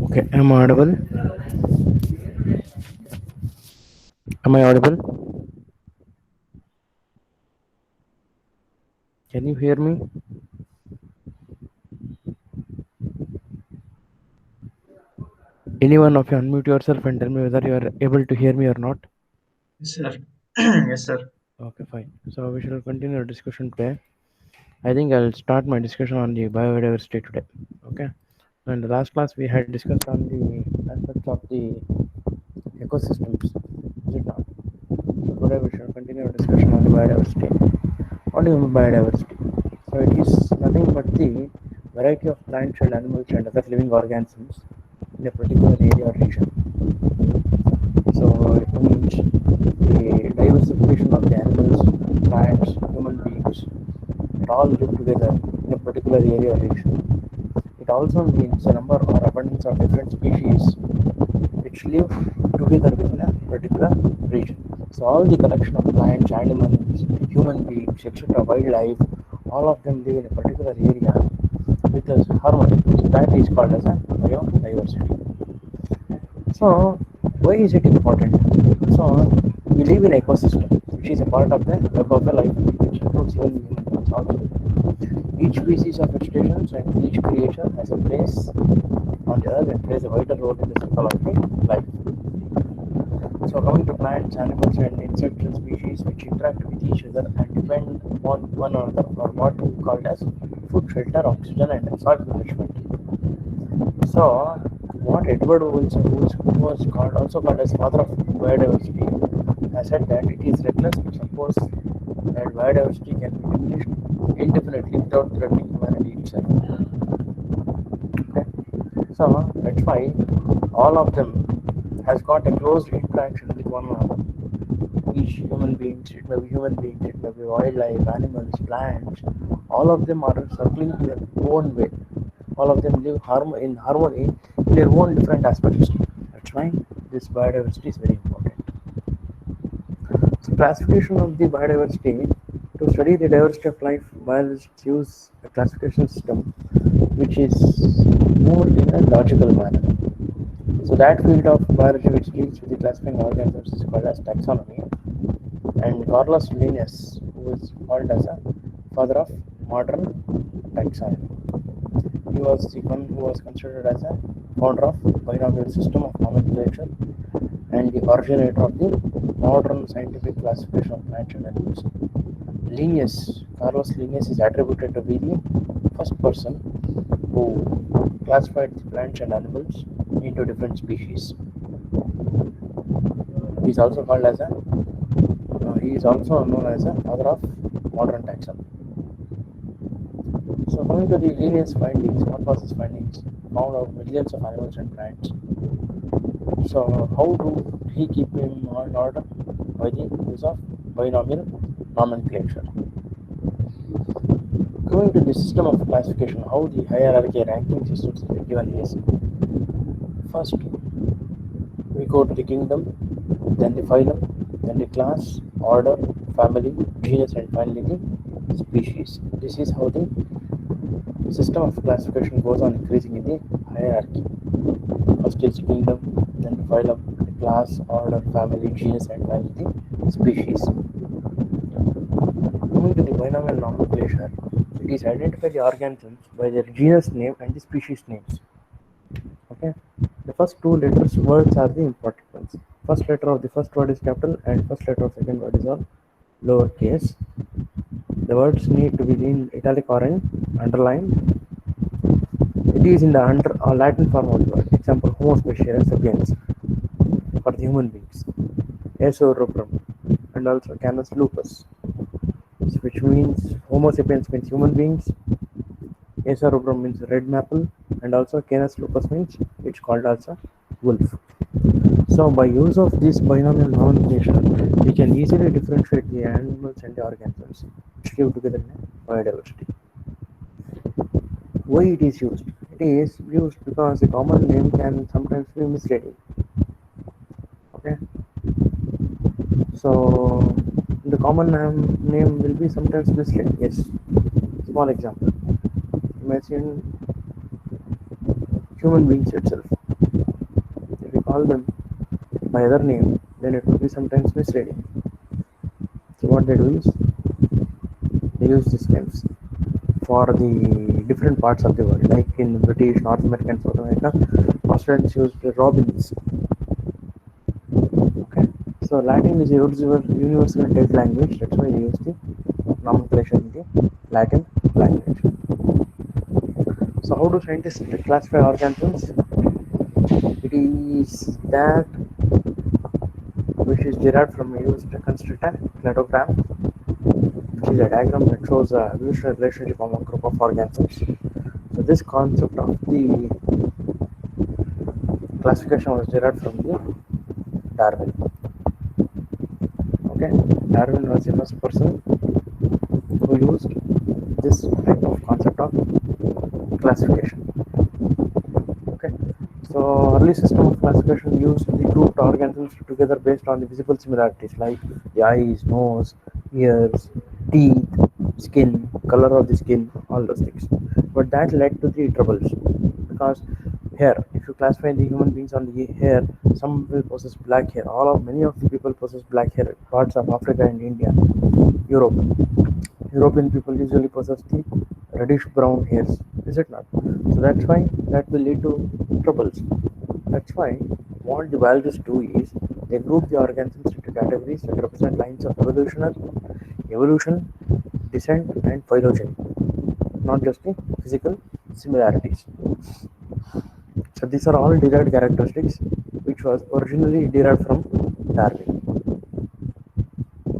Okay, am I audible? Am I audible? Can you hear me? Any one of you unmute yourself and tell me whether you are able to hear me or not. Yes, sir. Yes, sir. Okay, fine. So we shall continue our discussion today. I think I'll start my discussion on the biodiversity today. Okay. In the last class we had discussed on the aspects of the ecosystems. Is it not? So today we shall continue our discussion on the biodiversity. What do you mean by biodiversity? So it is nothing but the variety of plants and animals and other living organisms in a particular area or region. So it means the diversification of the animals, plants, human beings, it all live together in a particular area or region. It also means a number or abundance of different species which live together within a particular region. So all the collection of plants, animals, human beings, etc., wildlife, all of them live in a particular area with a harmony. So that is called as a biodiversity. So why is it important? So we live in ecosystem, which is a part of the web of the life, which includes even humans also. Each species of vegetation and each creature has a place on the earth and plays a vital role in the cycle of the life. So coming to plants, animals and insects and species which interact with each other and depend upon one another for what we call as food, shelter, oxygen and soil nourishment. So what Edward Wilson, who was called also called as father of biodiversity, has said that it is reckless to suppose that biodiversity can be diminished indefinitely without threatening humanity itself. Okay. So that's why all of them has got a close interaction with one another. Each human beings, it may be human beings, it may be wildlife, animals, plants, all of them are circling in their own way. All of them live in harmony in their own different aspects. That's why this biodiversity is very important. So classification of the biodiversity. To study the diversity of life, biologists use a classification system which is more in a logical manner. So that field of biology which deals with the classifying organisms is called as taxonomy. And Carlos Linnaeus, who is called as a father of modern taxonomy, he was the one who was considered as a founder of binomial system of nomenclature and the originator of the modern scientific classification of plants and animals. Linnaeus, Carlos Linnaeus, is attributed to be the first person who classified the plants and animals into different species. He is also called as a he is also known as a father of modern taxonomy. So coming to the Linnaeus findings, what was his findings? Found out millions of animals and plants. So how do he keep them in order? By the use of binomial nomenclature. Going to the system of classification, how the hierarchy ranking systems are given is: first we go to the kingdom, then the phylum, then the class, order, family, genus, and finally the species. This is how the system of classification goes on increasing in the hierarchy. First is kingdom, then the phylum, the class, order, family, genus, and finally the species. Moving to the binomial nomenclature, it is identify the organisms by their genus name and the species names. Okay, the first two letters words are the important ones. First letter of the first word is capital, and first letter of second word is all lowercase. The words need to be in italic or in underline. It is in the under or Latin form of the word. Example: Homo species sapiens for the human beings, Acer rubrum, and also Canis lupus, which means Homo sapiens means human beings, Acer rubrum means red maple, and also Canis lupus means it's called also wolf. So by use of this binomial nomenclature, we can easily differentiate the animals and the organisms which live together in biodiversity. Why it is used? It is used because a common name can sometimes be misleading. Okay, so the common name will be sometimes misleading. Yes. Small example. Imagine human beings itself. If we call them by other name, then it will be sometimes misleading. So what they do is they use these names for the different parts of the world, like in British, North American, South America, Australians used the Robins. Okay, so Latin is a universal dead language. That's why they use the nomenclature in the Latin language. So how do scientists classify organisms? It is that which is derived from a used constructor cladogram, which is a diagram that shows a evolutionary relationship among a group of organisms. So this concept of the classification was derived from the Darwin. Okay, Darwin was the first person who used this type of concept of classification. Okay, so early system of classification used the grouped organisms together based on the visible similarities like the eyes, nose, ears, teeth, skin, color of the skin, all those things. But that led to the troubles because hair, if you classify the human beings on the hair, some will possess black hair. Many of the people possess black hair. Parts of Africa and India, Europe. European people usually possess the reddish brown hairs, is it not? So that's why that will lead to troubles. That's why what the biologists do is they group the organisms into categories that represent lines of evolution, descent, and phylogeny, not just the physical similarities. So these are all derived characteristics which was originally derived from Darwin.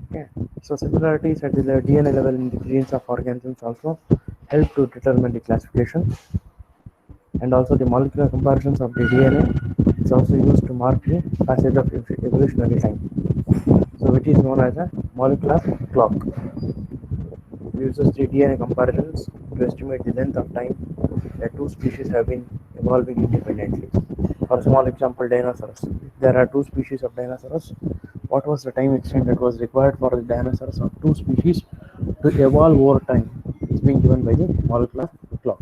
Okay. So similarities at the DNA level in the genes of organisms also help to determine the classification, and also the molecular comparisons of the DNA is also used to mark the passage of evolutionary time. So it is known as a molecular clock. It uses the DNA comparisons to estimate the length of time that two species have been evolving independently. For a small example, dinosaurs. If there are two species of dinosaurs, what was the time extent that was required for the dinosaurs of two species to evolve over time is being given by the molecular clock.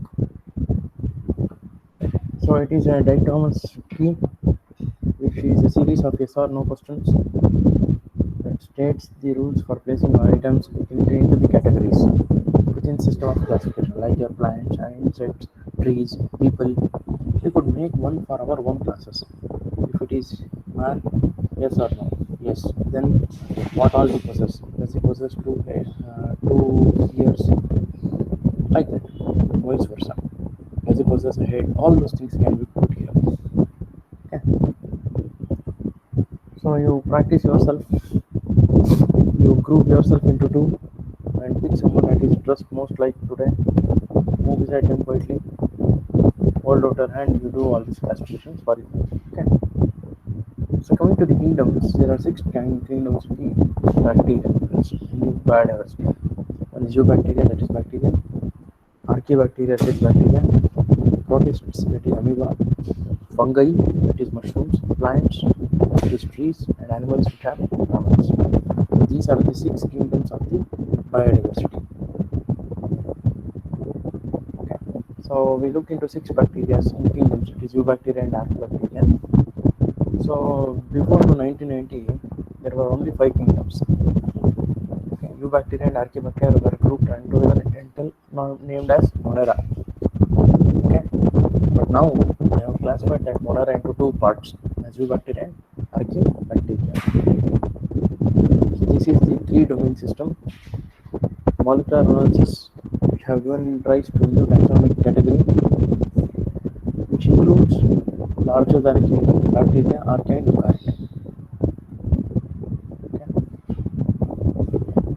So it is a dichotomous key, which is a series of yes or no questions that states the rules for placing items into the categories within system of classification, like your plants, insects, trees, people. We could make one for our own classes. If it is man, yes or no? Yes. Then what all he possess? Does he possess two ears? Like that. Vice versa. Does he possess a head? All those things can be put here. Okay. So you practice yourself. You group yourself into two and pick someone that is trust most like today. Move beside them quietly. Hold out your hand. You do all these classifications for you. Okay. So coming to the kingdoms, there are 6 kingdoms in the bacteria. It's biodiversity. One is eubacteria, that is bacteria. Archaebacteria, that is bacteria. Protists, that is amoeba. Fungi, that is mushrooms. Plants, that is trees, and animals which are mammals. These are the 6 kingdoms of the biodiversity. Okay. So we looked into 6 bacteria in kingdoms, it is eubacteria and archaebacteria. So before 1990, there were only 5 kingdoms. Okay. Eubacteria and archaebacteria were grouped until named as Monera. Okay. But now they have classified that Monera into 2 parts, as eubacteria and archaebacteria. So this is the 3-domain system. Molecular analysis, which have given rise to new taxonomic category, which includes larger than a kingdom, bacteria, archaea, and eukarya. Okay.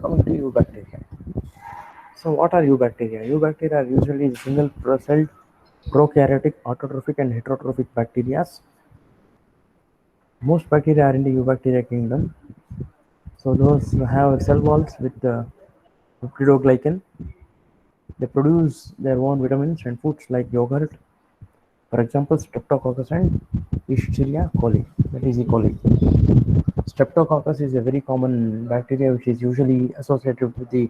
Coming to eubacteria. So what are eubacteria? Eubacteria are usually single-celled, prokaryotic, autotrophic, and heterotrophic bacteria. Most bacteria are in the eubacteria kingdom. So those have cell walls with peptidoglycan. They produce their own vitamins and foods like yogurt. For example, Streptococcus and Escherichia coli, that is E. coli. Streptococcus is a very common bacteria which is usually associated with the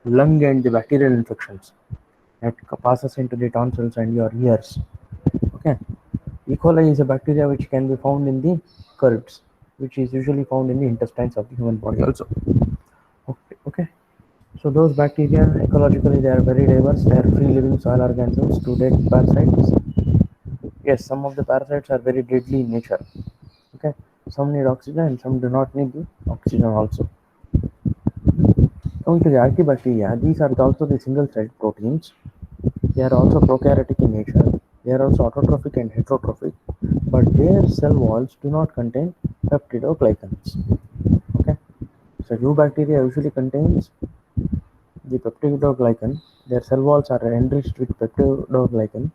lung and the bacterial infections that passes into the tonsils and your ears. Okay. E. coli is a bacteria which can be found in the curds, which is usually found in the intestines of the human body also. Okay, okay. So those bacteria, ecologically, they are very diverse. They are free-living soil organisms to dead parasites. Yes, some of the parasites are very deadly in nature. Okay, some need oxygen and some do not need the oxygen also. Coming to the archaebacteria, these are also the single-celled proteins. They are also prokaryotic in nature. They are also autotrophic and heterotrophic, but their cell walls do not contain peptidoglycans. Okay, so eubacteria usually contains the peptidoglycan. Their cell walls are enriched with peptidoglycan,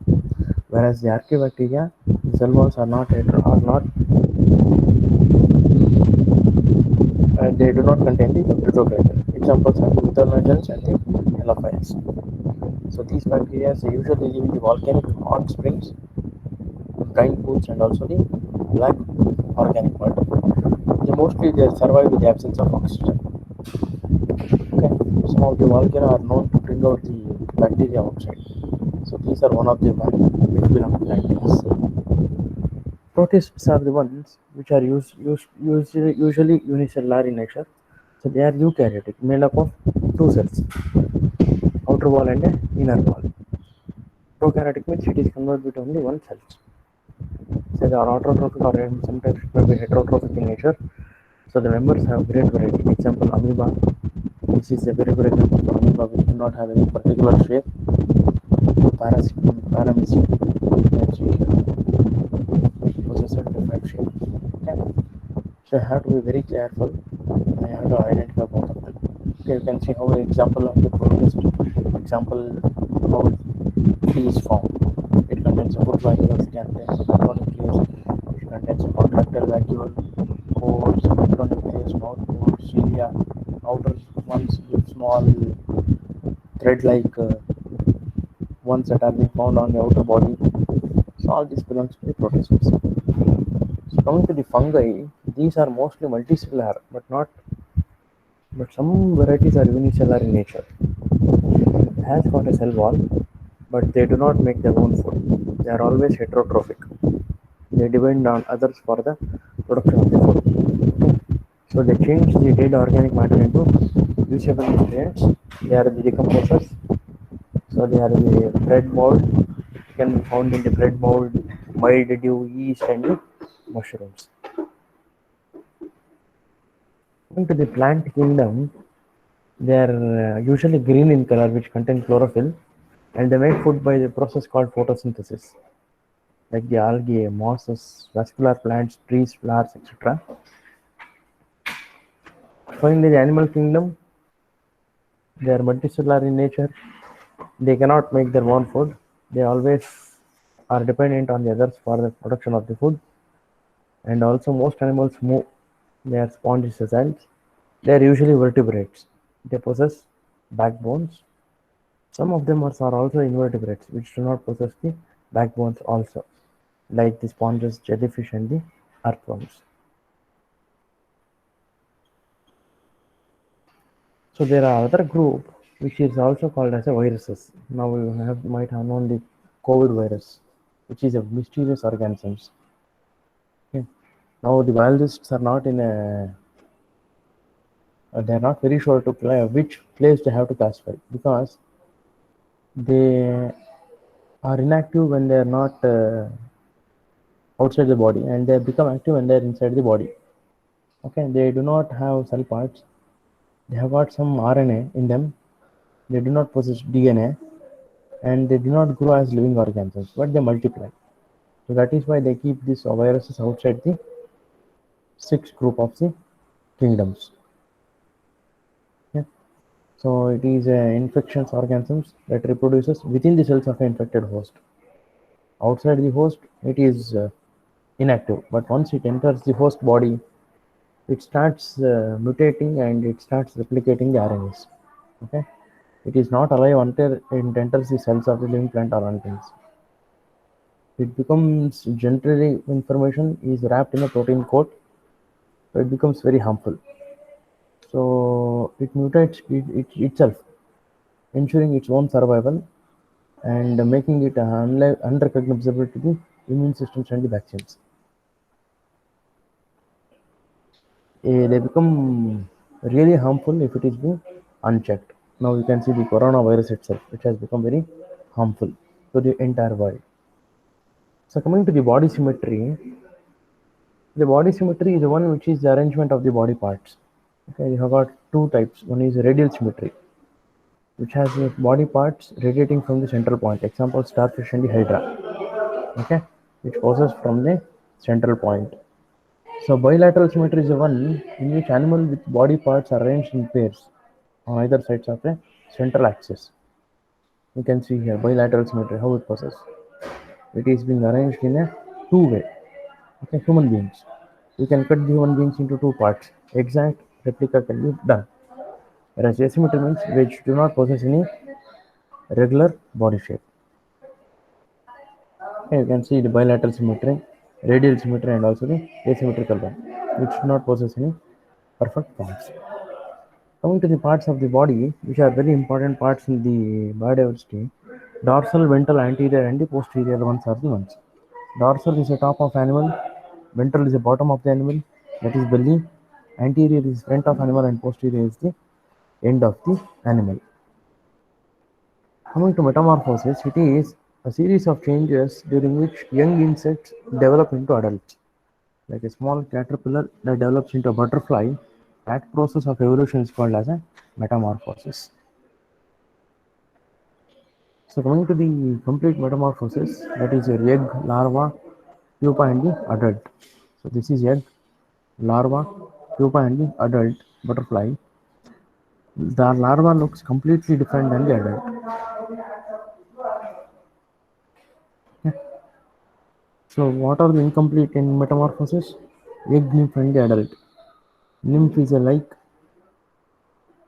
whereas the archaebacteria, the cell walls are not they do not contain the peptidoglycan. Examples are the methanogens and the halophiles. So these bacteria they usually live in the volcanic hot springs, brine pools, and also the black organic mud. They survive with the absence of oxygen. Okay. Some of the volcanoes are known to bring out the bacteria outside. So these are one of the ones which belong to bacteria. Protists are the ones which are usually unicellular in nature. So they are eukaryotic, made up of two cells, outer wall and a inner wall. Prokaryotic means it is converted with only one cell. So they are autotrophic or sometimes it may be heterotrophic in nature. So the members have great variety. Example amoeba. This is a very good example for amoeba which do not have any particular shape. Paramecium, which possesses a different shape. Okay. So you have to be very careful. I have to identify both of them. Okay, you can see how an example of the protist example how it is formed. It contains a foot vacuole, contains a macronucleus, it contains a contractile vacuole, pores, macronucleus, mouth pores, cilia, outer ones with small thread-like ones that are being found on the outer body. So all this belongs to the protists. So coming to the fungi, these are mostly multicellular, but some varieties are unicellular in nature. It has got a cell wall, but they do not make their own food. They are always heterotrophic. They depend on others for the production of the food. So they change the dead organic matter into usable nutrients. They are the decomposers. So they are the bread mold. It can be found in the bread mold, mildew, yeast, and the mushrooms. Coming to the plant kingdom, they are usually green in color, which contain chlorophyll, and they make food by the process called photosynthesis, like the algae, mosses, vascular plants, trees, flowers, etc. Finally, the animal kingdom, they are multicellular in nature. They cannot make their own food. They always are dependent on the others for the production of the food. And also, most animals move. They are sponges. They are usually vertebrates. They possess backbones. Some of them are also invertebrates, which do not possess the backbones also, like the sponges, jellyfish, and the earthworms. So there are other group which is also called as a viruses. Now you might have known the COVID virus, which is a mysterious organisms. Okay. Now the biologists are not in a they are not very sure to play which place they have to classify because they are inactive when they are not outside the body and they become active when they are inside the body. Okay, they do not have cell parts. They have got some RNA in them. They do not possess DNA and they do not grow as living organisms, but they multiply. So that is why they keep these viruses outside the sixth group of the kingdoms. Yeah. So it is infectious organisms that reproduces within the cells of an infected host. Outside the host, it is inactive, but once it enters the host body, it starts mutating and it starts replicating the RNAs. Okay, it is not alive until it enters the cells of the living plant or organism. It becomes generally information is wrapped in a protein coat, so it becomes very harmful. So it mutates itself, ensuring its own survival and making it unrecognizable to the immune systems and the vaccines. They become really harmful if it is being unchecked. Now you can see the coronavirus itself, which has become very harmful to the entire world. So coming to the body symmetry is the one which is the arrangement of the body parts. Okay, you have got two types. One is radial symmetry, which has the body parts radiating from the central point. Example: starfish and the hydra. Okay, which passes from the central point. So bilateral symmetry is the one in which animal with body parts are arranged in pairs on either sides of a central axis. You can see here bilateral symmetry how it passes. It is being arranged in a two-way. Okay, human beings. You can cut the human beings into two parts. Exact replica can be done. Whereas asymmetry means which do not possess any regular body shape. Okay, you can see the bilateral symmetry, radial symmetry, and also the asymmetrical one, which do not possess any perfect forms. Coming to the parts of the body, which are very important parts in the biodiversity, dorsal, ventral, anterior, and the posterior ones are the ones. Dorsal is the top of animal, ventral is the bottom of the animal, that is belly, anterior is front of animal, and posterior is the end of the animal. Coming to metamorphosis, it is a series of changes during which young insects develop into adults. Like a small caterpillar that develops into a butterfly, that process of evolution is called as a metamorphosis. So coming to the complete metamorphosis, that is your egg, larva, pupa, and the adult. So this is egg, larva, pupa, and the adult butterfly. The larva looks completely different than the adult. So what are the incomplete in metamorphosis? Egg, nymph, and the adult. Nymph is a like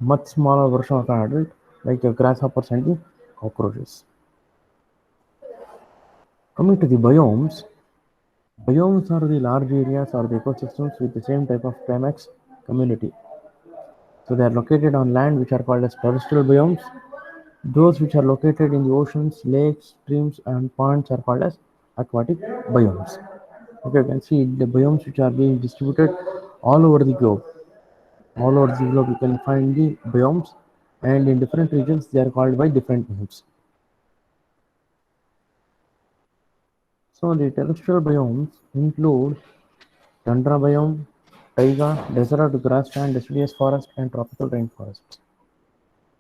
much smaller version of an adult, like a grasshoppers and the cockroaches. Coming to the biomes, biomes are the large areas or the ecosystems with the same type of climax community. So they are located on land, which are called as terrestrial biomes. Those which are located in the oceans, lakes, streams, and ponds are called as aquatic biomes. Okay, you can see the biomes which are being distributed all over the globe. All over the globe, you can find the biomes, and in different regions, they are called by different names. So the terrestrial biomes include tundra biome, taiga, desert grassland, deciduous forest, and tropical rainforests.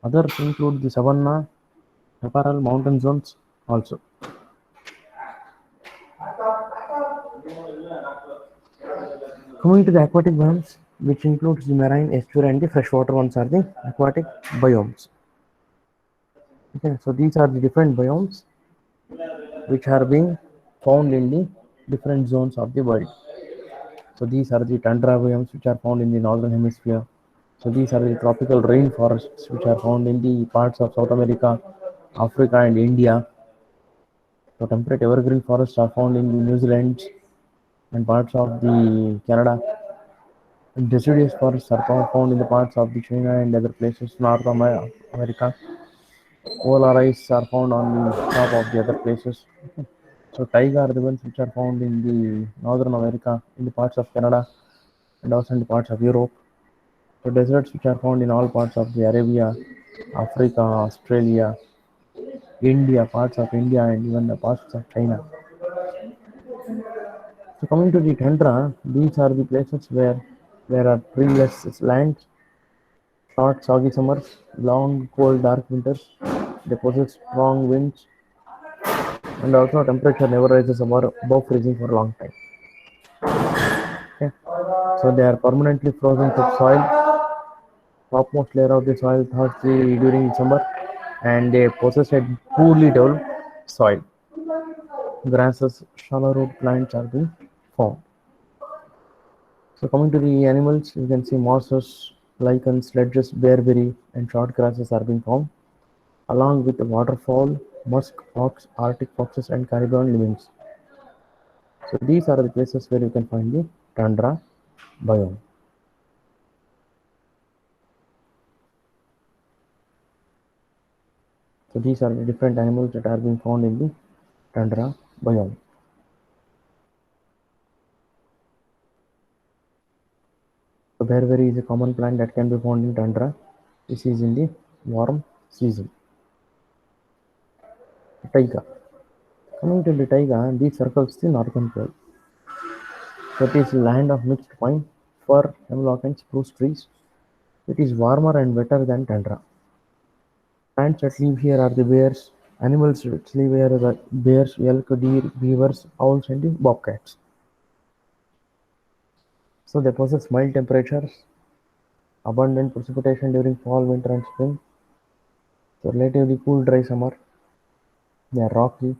Others include the savanna, chaparral, mountain zones also. Coming to the aquatic biomes, which includes the marine, estuary, and the freshwater ones, are the aquatic biomes. Okay, so these are the different biomes which are being found in the different zones of the world. So these are the tundra biomes which are found in the northern hemisphere. So these are the tropical rainforests which are found in the parts of South America, Africa, and India. So temperate evergreen forests are found in the New Zealand and parts of the Canada. And deciduous forests are found in the parts of the China and other places, North America. Polar ice are found on the top of the other places. So taiga are the ones which are found in the Northern America, in the parts of Canada, and also in the parts of Europe. So deserts which are found in all parts of the Arabia, Africa, Australia, India, parts of India, and even the parts of China. So coming to the tundra, these are the places where there are treeless lands, short soggy summers, long cold dark winters. They possess strong winds, and also temperature never rises above freezing for a long time. Okay. So they are permanently frozen subsoil. Topmost layer of the soil thaws during summer, and they possess a poorly developed soil. Grasses, shallow root plants are being formed. So coming to the animals, you can see mosses, lichens, ledges, bearberry, and short grasses are being formed, along with the waterfowl, musk ox, arctic foxes, and caribbean lemmings. So these are the places where you can find the tundra biome. So these are the different animals that are being found in the tundra biome. Berberry is a common plant that can be found in tundra. This is in the warm season. Taiga. Coming to the taiga, this circles the northern pole. So it is land of mixed pine, fir, hemlock, and spruce trees. It is warmer and wetter than tundra. Plants that live here are the bears. Animals that live here are the bears, elk, deer, beavers, owls, and the bobcats. So they possess mild temperatures, abundant precipitation during fall, winter, and spring. So relatively cool, dry summer. They are rocky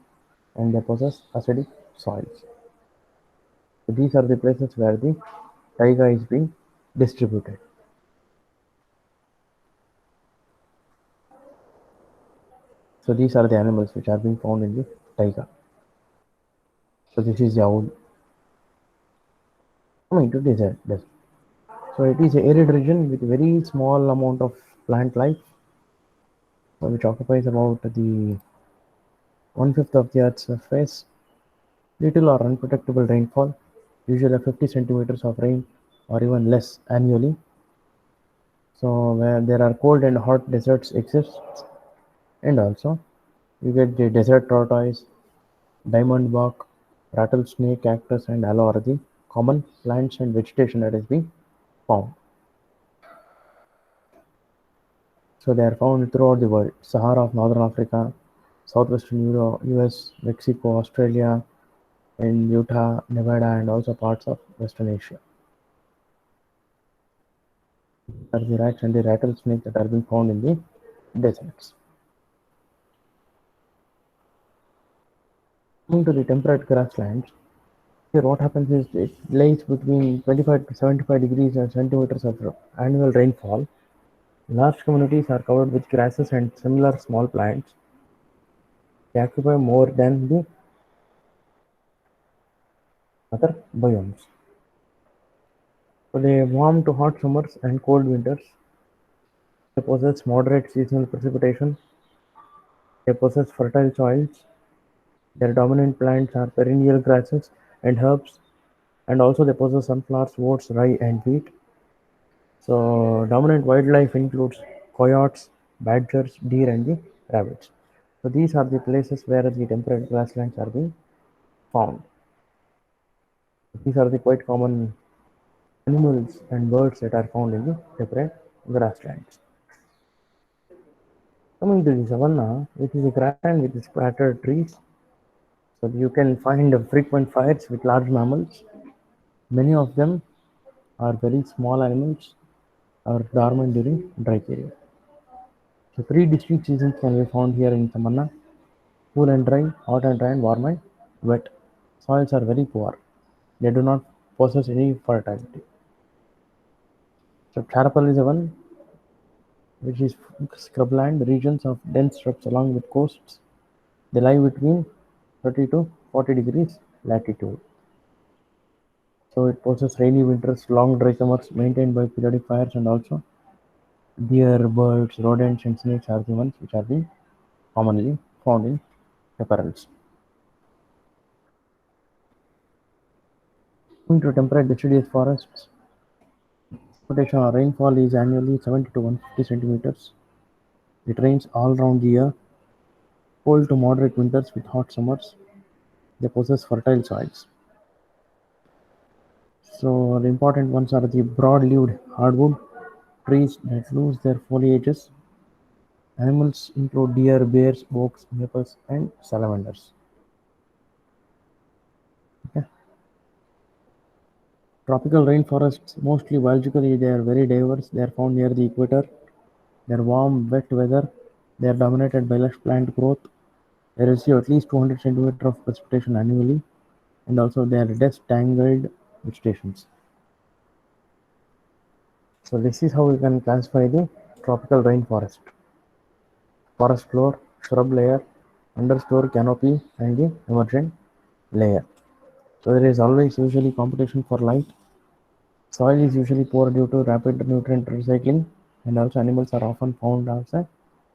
and they possess acidic soils. So these are the places where the taiga is being distributed. So these are the animals which are being found in the taiga. So this is the owl. Coming to desert. So it is a arid region with very small amount of plant life, which occupies about the one-fifth of the Earth's surface. Little or unpredictable rainfall, usually 50 centimeters of rain or even less annually. So where there are cold and hot deserts exist, and also you get the desert tortoise, diamond bark, rattlesnake, cactus, and aloe are the common plants and vegetation that is being found. So they are found throughout the world: Sahara of Northern Africa, southwestern US, Mexico, Australia, and Utah, Nevada, and also parts of Western Asia. Are the rats and the rattlesnake that are being found in the deserts. Coming to the temperate grasslands, here what happens is it lays between 25 to 75 degrees and centimeters of annual rainfall. Large communities are covered with grasses and similar small plants. They occupy more than the other biomes. So they warm to hot summers and cold winters. They possess moderate seasonal precipitation. They possess fertile soils. Their dominant plants are perennial grasses and herbs, and also they possess sunflowers, oats, rye, and wheat. So dominant wildlife includes coyotes, badgers, deer, and the rabbits. So these are the places where the temperate grasslands are being found. These are the quite common animals and birds that are found in the temperate grasslands. Coming to the savanna, which is a grassland with scattered trees, so you can find frequent fires with large mammals. Many of them are very small animals are dormant during dry period. So three distinct seasons can be found here in savanna: cool and dry, hot and dry, and warm and wet. Soils are very poor. They do not possess any fertility. So Charapal is a one which is scrubland regions of dense shrubs along with coasts. They lie between 30 to 40 degrees latitude. So it possesses rainy winters, long dry summers maintained by periodic fires, and also deer, birds, rodents, and snakes are the ones which are being commonly found in chaparrals. Moving to temperate deciduous forests, precipitation or rainfall is annually 70 to 150 centimeters. It rains all around the year. Cold to moderate winters with hot summers. They possess fertile soils. So the important ones are the broad-leaved hardwood trees that lose their foliages. Animals include deer, bears, oaks, maples, and salamanders. Okay. Tropical rainforests, mostly biologically, they are very diverse. They are found near the equator. They are warm, wet weather. They are dominated by lush plant growth. They receive at least 200 centimeters of precipitation annually, and also they are dense tangled vegetations. So this is how we can classify the tropical rainforest. Forest floor, shrub layer, understory canopy, and the emergent layer. So there is always usually competition for light. Soil is usually poor due to rapid nutrient recycling, and also animals are often found as a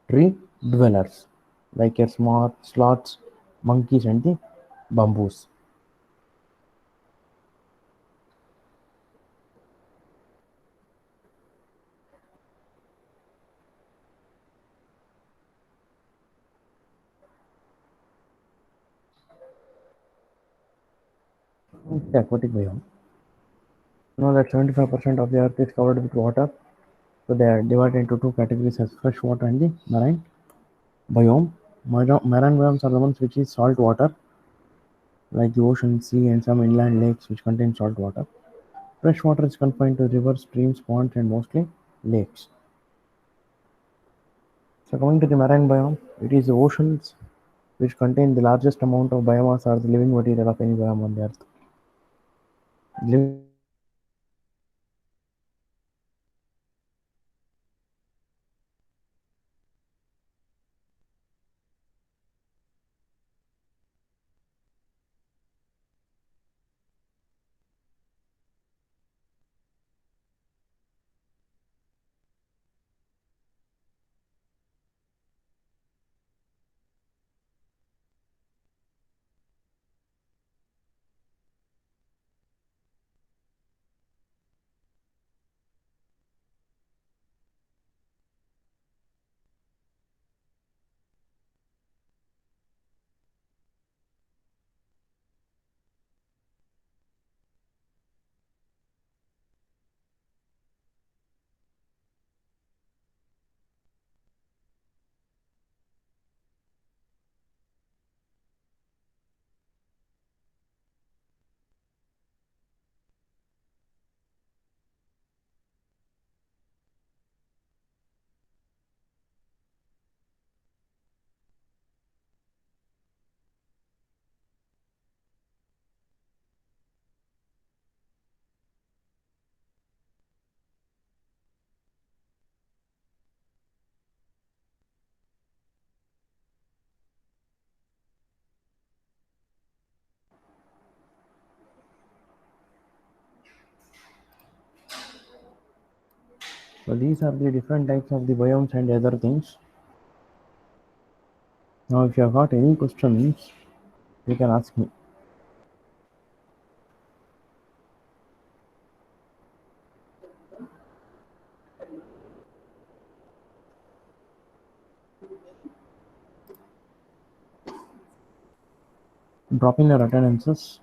tree dwellers, like a smart sloths, monkeys, and the bamboos. the aquatic biome. You know that 75% of the earth is covered with water. So they are divided into two categories as freshwater and the marine biome. Marine biomes are the ones which is salt water, like the ocean, sea, and some inland lakes which contain salt water. Freshwater is confined to rivers, streams, ponds, and mostly lakes. So coming to the marine biome, it is the oceans which contain the largest amount of biomass or the living material of any biome on the earth. Living material is nothing but the So these are the different types of the biomes and other things. Now if you have got any questions, you can ask me. Drop in your attendances.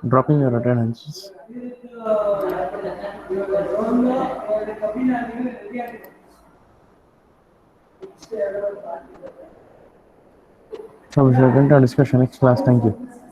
Drop in your attendances. So we shall end our discussion next class. Thank you.